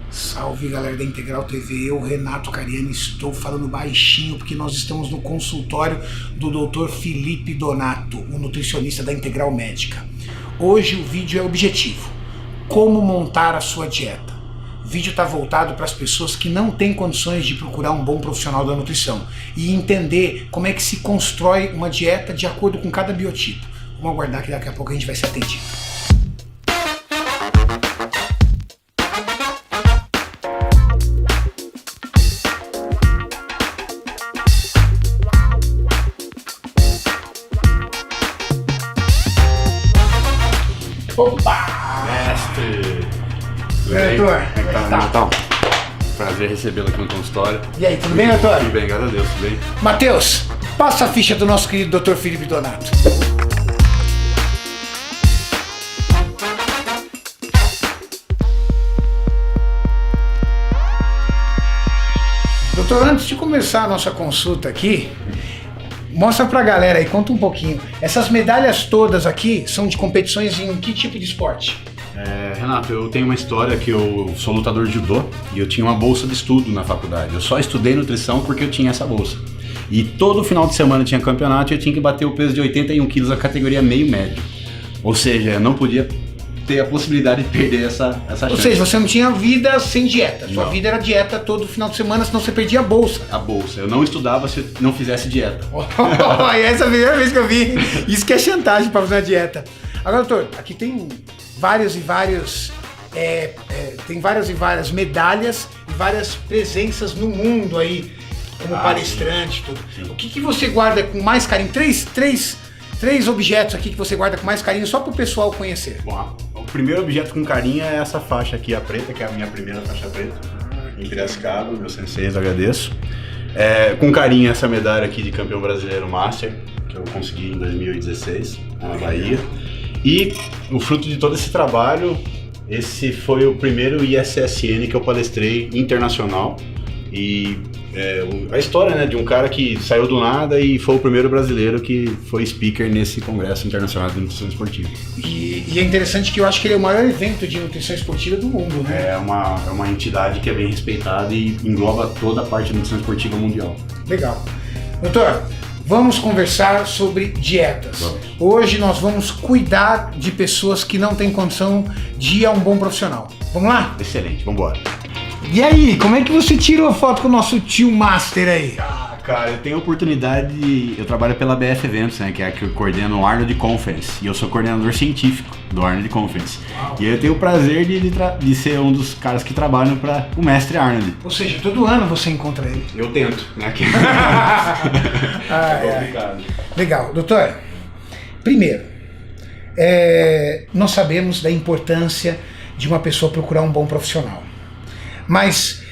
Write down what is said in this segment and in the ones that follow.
Salve galera da Integral TV, eu, Renato Cariani, estou falando baixinho porque nós estamos no consultório do Dr. Felipe Donato, o nutricionista da Integral Médica. Hoje o vídeo é objetivo, como montar a sua dieta. O vídeo está voltado para as pessoas que não têm condições de procurar um bom profissional da nutrição e entender como é que se constrói uma dieta de acordo com cada biotipo. Vamos aguardar que daqui a pouco a gente vai ser atendido. Opa! Mestre! Doutor, como é que tá? Então, prazer recebê-lo aqui no consultório. E aí, tudo bem, doutor? Tudo bem, graças a Deus, tudo bem? Matheus, passa a ficha do nosso querido Dr. Felipe Donato. Doutor, antes de começar a nossa consulta aqui, mostra pra galera aí, conta um pouquinho. Essas medalhas todas aqui são de competições em que tipo de esporte? Renato, eu tenho uma história que eu sou lutador de judô e eu tinha uma bolsa de estudo na faculdade. Eu só estudei nutrição porque eu tinha essa bolsa. E todo final de semana tinha campeonato e eu tinha que bater o peso de 81 quilos na categoria meio médio. Ou seja, eu não podia ter a possibilidade de perder essa chance. Ou seja, você não tinha vida sem dieta. Sua Não. vida era dieta todo final de semana, senão você perdia a bolsa. A bolsa. Eu não estudava se eu não fizesse dieta. Essa é a primeira vez que eu vi. Isso que é chantagem para fazer uma dieta. Agora, doutor, aqui tem várias e várias medalhas e várias presenças no mundo aí, como palestrante, tudo. Sim. O que você guarda com mais carinho? Três objetos aqui que você guarda com mais carinho, só para o pessoal conhecer. Bom, o primeiro objeto com carinho é essa faixa aqui, a preta, que é a minha primeira faixa preta. Em Piracicaba, meu sensei, eu agradeço. Com carinho essa medalha aqui de campeão brasileiro Master, que eu consegui em 2016, na Bahia. E o fruto de todo esse trabalho, esse foi o primeiro ISSN que eu palestrei internacional. E a história, né, de um cara que saiu do nada e foi o primeiro brasileiro que foi speaker nesse Congresso Internacional de Nutrição Esportiva. E é interessante que eu acho que ele é o maior evento de nutrição esportiva do mundo, né? É uma entidade que é bem respeitada e engloba toda a parte de nutrição esportiva mundial. Legal. Doutor, vamos conversar sobre dietas. Vamos. Hoje nós vamos cuidar de pessoas que não têm condição de ir a um bom profissional. Vamos lá? Excelente, vamos embora. E aí, como é que você tirou a foto com o nosso tio Master aí? Cara, eu tenho a oportunidade eu trabalho pela BF Eventos, né, que é a que eu coordeno o Arnold Conference, e eu sou coordenador científico do Arnold Conference. Uau. E eu tenho o prazer de ser um dos caras que trabalham para o mestre Arnold. Ou seja, todo ano você encontra ele. Eu tento, né? É complicado. Legal. Doutor, primeiro, nós sabemos da importância de uma pessoa procurar um bom profissional. Mas,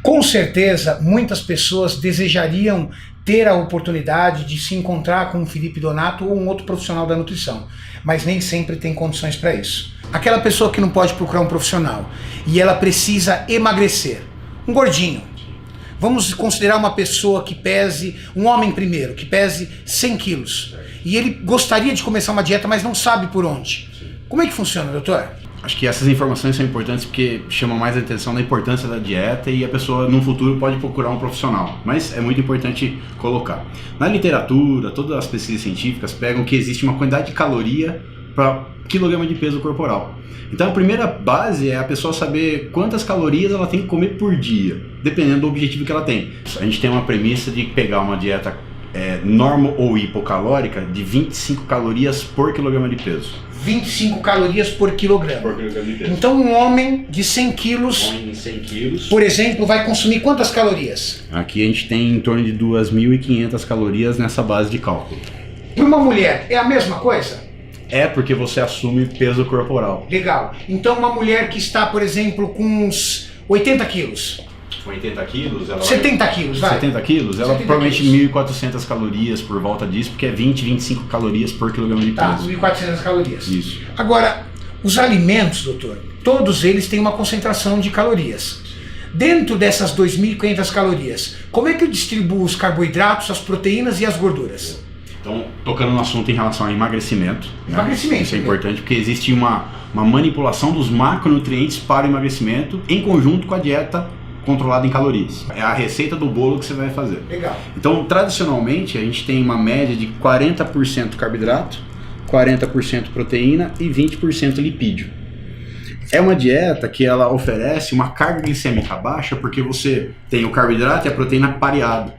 com certeza, muitas pessoas desejariam ter a oportunidade de se encontrar com o Felipe Donato ou um outro profissional da nutrição, mas nem sempre tem condições para isso. Aquela pessoa que não pode procurar um profissional e ela precisa emagrecer, um gordinho. Vamos considerar uma pessoa que pese, um homem primeiro, que pese 100 quilos. E ele gostaria de começar uma dieta, mas não sabe por onde. Como é que funciona, doutor? Acho que essas informações são importantes porque chamam mais a atenção da importância da dieta e a pessoa no futuro pode procurar um profissional, mas é muito importante colocar. Na literatura, todas as pesquisas científicas pegam que existe uma quantidade de caloria para quilograma de peso corporal. Então a primeira base é a pessoa saber quantas calorias ela tem que comer por dia, dependendo do objetivo que ela tem. A gente tem uma premissa de pegar uma dieta normo ou hipocalórica de 25 calorias por quilograma de peso. 25 calorias por quilograma. Por quilograma de peso. Então um homem de 100 quilos, Homem de 100 quilos, por exemplo, vai consumir quantas calorias? aqui a gente tem em torno de 2.500 calorias nessa base de cálculo. Para uma mulher, é a mesma coisa? É porque você assume peso corporal. Legal. Então uma mulher que está, por exemplo, com uns 80 quilos, 80 quilos, ela 70 quilos, vai. 70 quilos, ela 70 provavelmente quilos. 1.400 calorias por volta disso, porque é 25 calorias por quilograma de Tá, peso. 1.400 calorias. Isso. Agora, os alimentos, doutor, todos eles têm uma concentração de calorias. Dentro dessas 2.500 calorias, como é que eu distribuo os carboidratos, as proteínas e as gorduras? Então, tocando no assunto em relação a emagrecimento. Emagrecimento. Isso é importante porque existe uma manipulação dos macronutrientes para o emagrecimento em conjunto com a dieta controlada em calorias. É a receita do bolo que você vai fazer. Legal. Então, tradicionalmente, a gente tem uma média de 40% carboidrato, 40% proteína e 20% lipídio. É uma dieta que ela oferece uma carga glicêmica baixa porque você tem o carboidrato e a proteína pareado.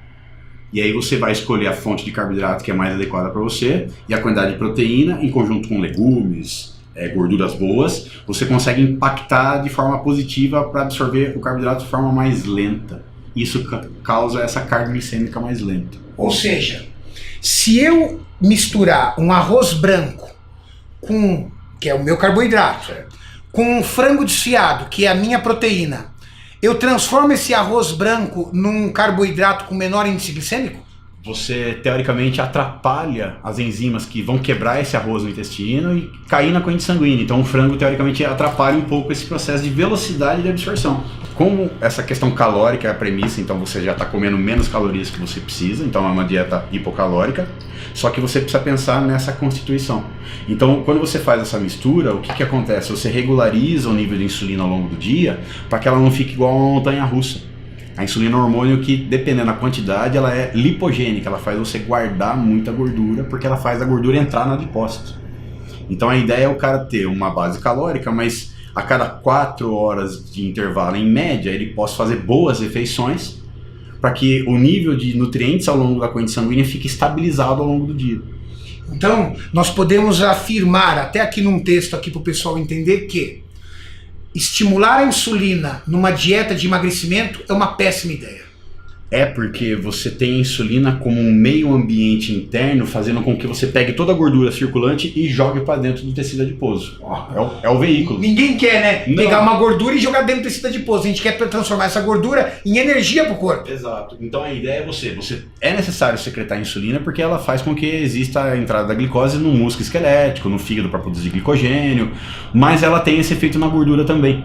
E aí você vai escolher a fonte de carboidrato que é mais adequada para você e a quantidade de proteína em conjunto com legumes, gorduras boas, você consegue impactar de forma positiva para absorver o carboidrato de forma mais lenta. Isso causa essa carga glicêmica mais lenta. Ou seja, se eu misturar um arroz branco com, que é o meu carboidrato, com um frango desfiado, que é a minha proteína, eu transformo esse arroz branco num carboidrato com menor índice glicêmico? Você, teoricamente, atrapalha as enzimas que vão quebrar esse arroz no intestino e cair na corrente sanguínea. Então o frango, teoricamente, atrapalha um pouco esse processo de velocidade de absorção. Como essa questão calórica é a premissa, então você já está comendo menos calorias que você precisa, então é uma dieta hipocalórica, só que você precisa pensar nessa constituição. Então, quando você faz essa mistura, o que acontece? Você regulariza o nível de insulina ao longo do dia para que ela não fique igual a uma montanha-russa. A insulina é um hormônio que, dependendo da quantidade, ela é lipogênica, ela faz você guardar muita gordura, porque ela faz a gordura entrar na adipócito. Então a ideia é o cara ter uma base calórica, mas a cada 4 horas de intervalo, em média, ele possa fazer boas refeições para que o nível de nutrientes ao longo da corrente sanguínea fique estabilizado ao longo do dia. Então, nós podemos afirmar, até aqui num texto aqui para o pessoal entender, que estimular a insulina numa dieta de emagrecimento é uma péssima ideia. É porque você tem a insulina como um meio ambiente interno, fazendo com que você pegue toda a gordura circulante e jogue para dentro do tecido adiposo. É o veículo. Ninguém quer, né? Não. Pegar uma gordura e jogar dentro do tecido adiposo. A gente quer transformar essa gordura em energia para o corpo. Exato. Então a ideia é você é necessário secretar insulina porque ela faz com que exista a entrada da glicose no músculo esquelético, no fígado para produzir glicogênio, mas ela tem esse efeito na gordura também.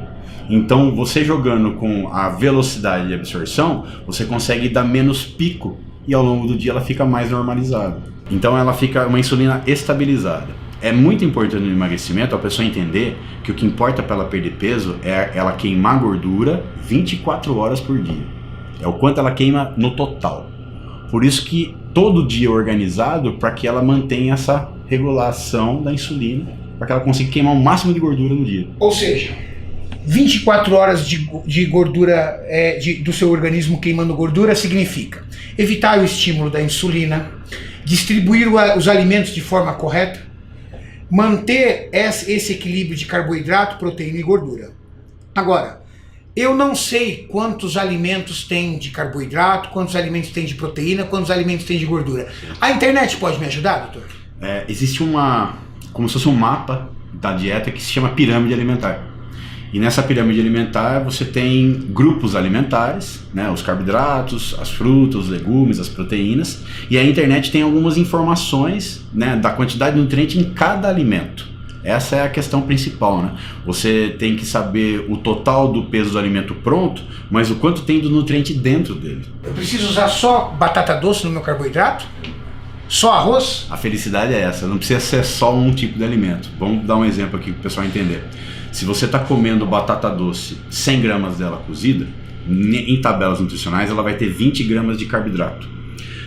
Então, você jogando com a velocidade de absorção, você consegue dar menos pico e ao longo do dia ela fica mais normalizada. Então, ela fica uma insulina estabilizada. É muito importante no emagrecimento a pessoa entender que o que importa para ela perder peso é ela queimar gordura 24 horas por dia. É o quanto ela queima no total. Por isso que todo dia é organizado para que ela mantenha essa regulação da insulina, para que ela consiga queimar o máximo de gordura no dia. Ou seja, 24 horas de gordura do seu organismo queimando gordura significa evitar o estímulo da insulina, distribuir os alimentos de forma correta, manter esse equilíbrio de carboidrato, proteína e gordura. Agora, eu não sei quantos alimentos tem de carboidrato, quantos alimentos tem de proteína, quantos alimentos tem de gordura. A internet pode me ajudar, doutor? Existe como se fosse um mapa da dieta que se chama pirâmide alimentar. E nessa pirâmide alimentar você tem grupos alimentares, né, os carboidratos, as frutas, os legumes, as proteínas, e a internet tem algumas informações, né, da quantidade de nutriente em cada alimento. Essa é a questão principal, né? Você tem que saber o total do peso do alimento pronto, mas o quanto tem do nutriente dentro dele. Eu preciso usar só batata doce no meu carboidrato? Só arroz? A felicidade é essa, não precisa ser só um tipo de alimento. Vamos dar um exemplo aqui para o pessoal entender. Se você está comendo batata doce, 100 gramas dela cozida, em tabelas nutricionais ela vai ter 20 gramas de carboidrato.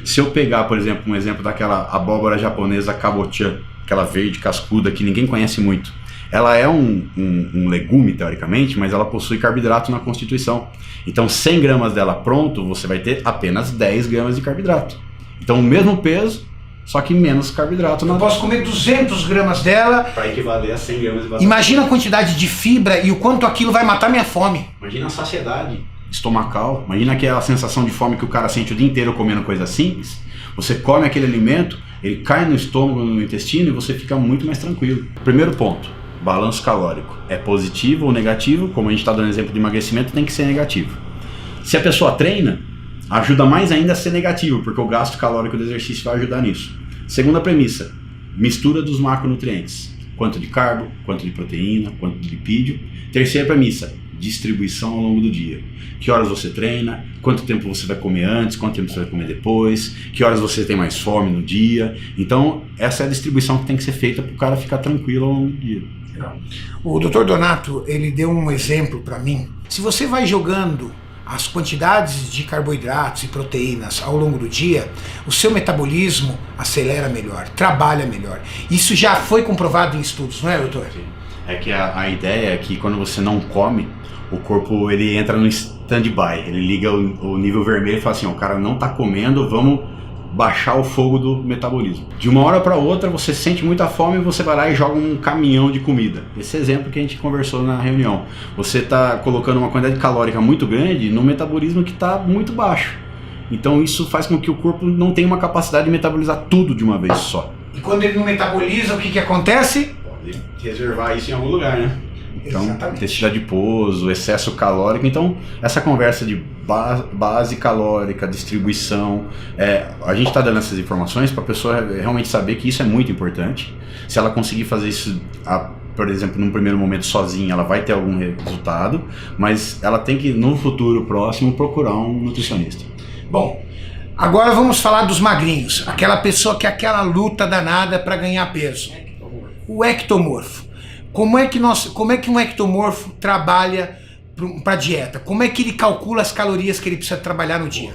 Se eu pegar, por exemplo, um exemplo daquela abóbora japonesa kabocha, aquela verde cascuda que ninguém conhece muito, ela é um legume, teoricamente, mas ela possui carboidrato na constituição. Então 100 gramas dela pronto, você vai ter apenas 10 gramas de carboidrato. Então o mesmo peso, só que menos carboidrato. Eu posso comer 200 gramas dela. Para equivaler a 100 gramas de batata. Imagina a quantidade de fibra e o quanto aquilo vai matar minha fome. Imagina a saciedade estomacal. Imagina aquela sensação de fome que o cara sente o dia inteiro comendo coisa simples. Você come aquele alimento, ele cai no estômago, no intestino e você fica muito mais tranquilo. Primeiro ponto, balanço calórico. É positivo ou negativo? Como a gente está dando exemplo de emagrecimento, tem que ser negativo. Se a pessoa treina, ajuda mais ainda a ser negativo, porque o gasto calórico do exercício vai ajudar nisso. Segunda premissa, mistura dos macronutrientes. Quanto de carbo, quanto de proteína, quanto de lipídio. Terceira premissa, distribuição ao longo do dia. Que horas você treina, quanto tempo você vai comer antes, quanto tempo você vai comer depois, que horas você tem mais fome no dia. Então, essa é a distribuição que tem que ser feita para o cara ficar tranquilo ao longo do dia. O Dr. Donato, ele deu um exemplo para mim. Se você vai jogando as quantidades de carboidratos e proteínas ao longo do dia, o seu metabolismo acelera melhor, trabalha melhor. Isso já foi comprovado em estudos, não é, doutor? É que a ideia é que quando você não come, o corpo ele entra no stand-by, ele liga o nível vermelho e fala assim, o cara não está comendo, vamos baixar o fogo do metabolismo. De uma hora para outra você sente muita fome e você vai lá e joga um caminhão de comida. Esse exemplo que a gente conversou na reunião. Você está colocando uma quantidade calórica muito grande no metabolismo que está muito baixo. Então isso faz com que o corpo não tenha uma capacidade de metabolizar tudo de uma vez só. E quando ele não metaboliza, o que acontece? Pode reservar isso em algum lugar, né? Então, Exatamente. intensidade de pouso, excesso calórico. Então, essa conversa de base calórica, distribuição, a gente está dando essas informações para a pessoa realmente saber que isso é muito importante. Se ela conseguir fazer isso, por exemplo, num primeiro momento sozinha, ela vai ter algum resultado, mas ela tem que, no futuro próximo, procurar um nutricionista. Bom, agora vamos falar dos magrinhos. Aquela pessoa que é aquela luta danada para ganhar peso. O ectomorfo. Como é que um ectomorfo trabalha para dieta? Como é que ele calcula as calorias que ele precisa trabalhar no dia?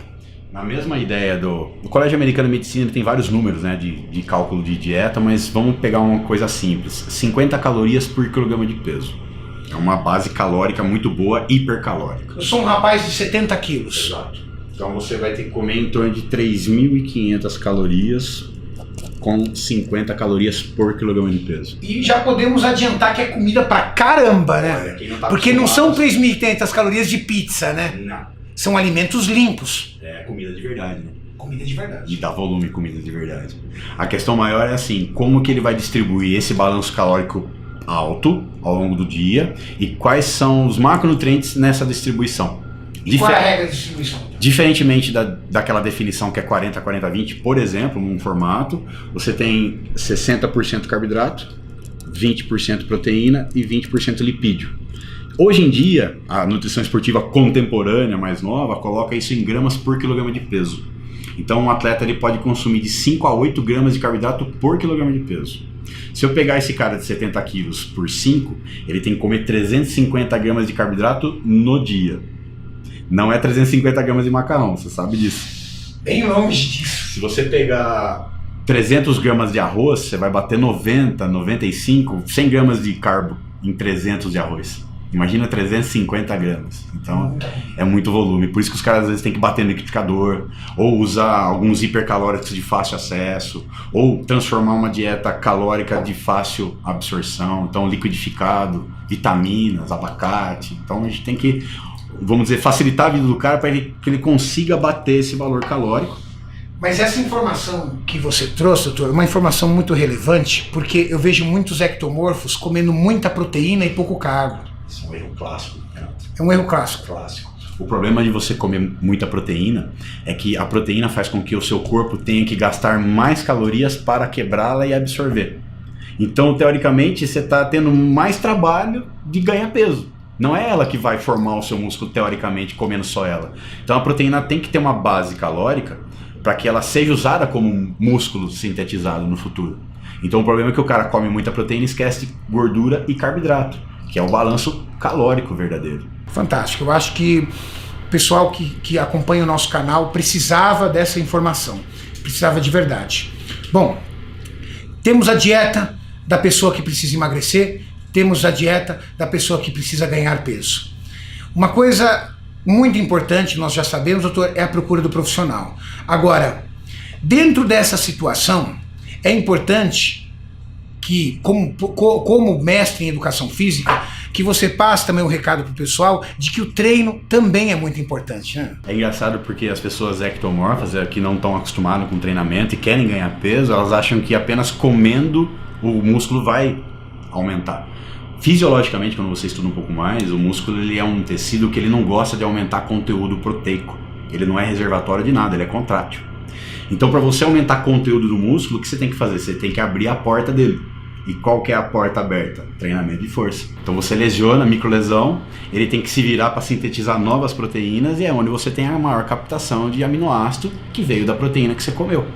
Na mesma ideia o Colégio Americano de Medicina tem vários números, né, de cálculo de dieta, mas vamos pegar uma coisa simples. 50 calorias por quilograma de peso. É uma base calórica muito boa, hipercalórica. Eu sou um rapaz de 70 quilos. Exato. Então você vai ter que comer em torno de 3.500 calorias com 50 calorias por quilograma de peso. E já podemos adiantar que é comida pra caramba, né? Porque não são 3.500 calorias de pizza, né? Não. São alimentos limpos. É comida de verdade, né? Comida de verdade. E dá volume comida de verdade. A questão maior é assim, como que ele vai distribuir esse balanço calórico alto ao longo do dia e quais são os macronutrientes nessa distribuição. Qual é a regra de distribuição? Diferentemente daquela definição que é 40-40-20, por exemplo, num formato, você tem 60% carboidrato, 20% proteína e 20% lipídio. Hoje em dia, a nutrição esportiva contemporânea, mais nova, coloca isso em gramas por quilograma de peso. Então, um atleta ele pode consumir de 5 a 8 gramas de carboidrato por quilograma de peso. Se eu pegar esse cara de 70 quilos por 5, ele tem que comer 350 gramas de carboidrato no dia. Não é 350 gramas de macarrão, você sabe disso. Bem longe disso. Se você pegar 300 gramas de arroz, você vai bater 90, 95, 100 gramas de carbo em 300 de arroz. Imagina 350 gramas. Então é muito volume. Por isso que os caras às vezes têm que bater no liquidificador, ou usar alguns hipercalóricos de fácil acesso, ou transformar uma dieta calórica de fácil absorção. Então liquidificado, vitaminas, abacate. Então a gente tem que, vamos dizer, facilitar a vida do cara para que ele consiga bater esse valor calórico. Mas essa informação que você trouxe, doutor, é uma informação muito relevante, porque eu vejo muitos ectomorfos comendo muita proteína e pouco carbo. Isso é um erro clássico. É um erro clássico. O problema de você comer muita proteína é que a proteína faz com que o seu corpo tenha que gastar mais calorias para quebrá-la e absorver. Então, teoricamente, você está tendo mais trabalho de ganhar peso. Não é ela que vai formar o seu músculo, teoricamente, comendo só ela. Então, a proteína tem que ter uma base calórica para que ela seja usada como um músculo sintetizado no futuro. Então, o problema é que o cara come muita proteína e esquece de gordura e carboidrato, que é o balanço calórico verdadeiro. Fantástico. Eu acho que o pessoal que acompanha o nosso canal precisava dessa informação. Precisava de verdade. Bom, temos a dieta da pessoa que precisa emagrecer, temos a dieta da pessoa que precisa ganhar peso. Uma coisa muito importante, nós já sabemos, doutor, é a procura do profissional. Agora, dentro dessa situação, é importante que, como mestre em educação física, que você passe também um recado pro pessoal de que o treino também é muito importante, né? É engraçado porque as pessoas ectomorfas, que não estão acostumadas com treinamento e querem ganhar peso, elas acham que apenas comendo o músculo vai aumentar. Fisiologicamente, quando você estuda um pouco mais, o músculo ele é um tecido que ele não gosta de aumentar conteúdo proteico. Ele não é reservatório de nada, ele é contrátil. Então, para você aumentar conteúdo do músculo, o que você tem que fazer? Você tem que abrir a porta dele. E qual que é a porta aberta? Treinamento de força. Então você lesiona, microlesão, ele tem que se virar para sintetizar novas proteínas e é onde você tem a maior captação de aminoácido que veio da proteína que você comeu.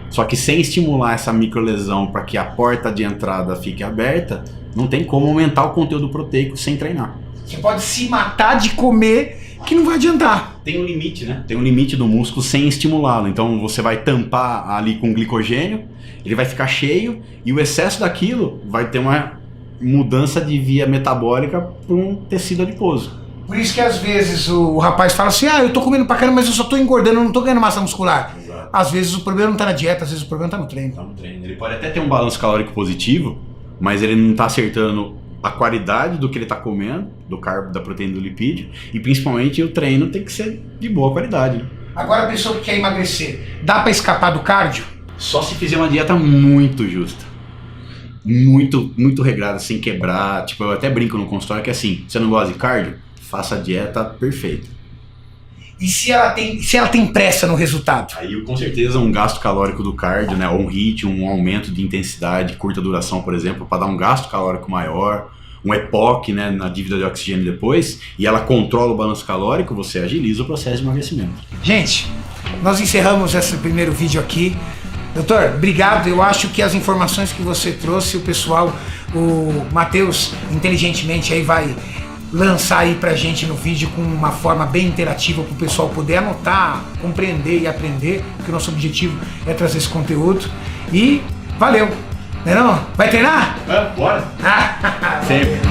Só que sem estimular essa microlesão para que a porta de entrada fique aberta, não tem como aumentar o conteúdo proteico sem treinar. Você pode se matar de comer que não vai adiantar. Tem um limite, né? Tem um limite do músculo sem estimulá-lo. Então você vai tampar ali com glicogênio, ele vai ficar cheio e o excesso daquilo vai ter uma mudança de via metabólica para um tecido adiposo. Por isso que às vezes o rapaz fala assim, eu tô comendo pra caramba, mas eu só tô engordando, eu não tô ganhando massa muscular. Exato. Às vezes o problema não tá na dieta, às vezes o problema tá no treino. Tá no treino. Ele pode até ter um balanço calórico positivo, mas ele não tá acertando a qualidade do que ele tá comendo, do carbo, da proteína, do lipídio, e principalmente o treino tem que ser de boa qualidade. Né? Agora a pessoa que quer emagrecer, dá pra escapar do cardio? Só se fizer uma dieta muito justa. Muito regrada, sem quebrar. Tipo, eu até brinco no consultório que é assim, você não gosta de cardio? Faça a dieta perfeita. E se ela tem pressa no resultado? Aí com certeza um gasto calórico do cardio, né, ou um HIIT, um aumento de intensidade, curta duração, por exemplo, para dar um gasto calórico maior, um EPOC, né, na dívida de oxigênio depois, e ela controla o balanço calórico, você agiliza o processo de emagrecimento. Gente, nós encerramos esse primeiro vídeo aqui. Doutor, obrigado. Eu acho que as informações que você trouxe, o pessoal, o Matheus, inteligentemente aí vai lançar aí pra gente no vídeo com uma forma bem interativa para o pessoal poder anotar, compreender e aprender, porque o nosso objetivo é trazer esse conteúdo. E valeu! Não é não? Vai treinar? Bora! Sempre!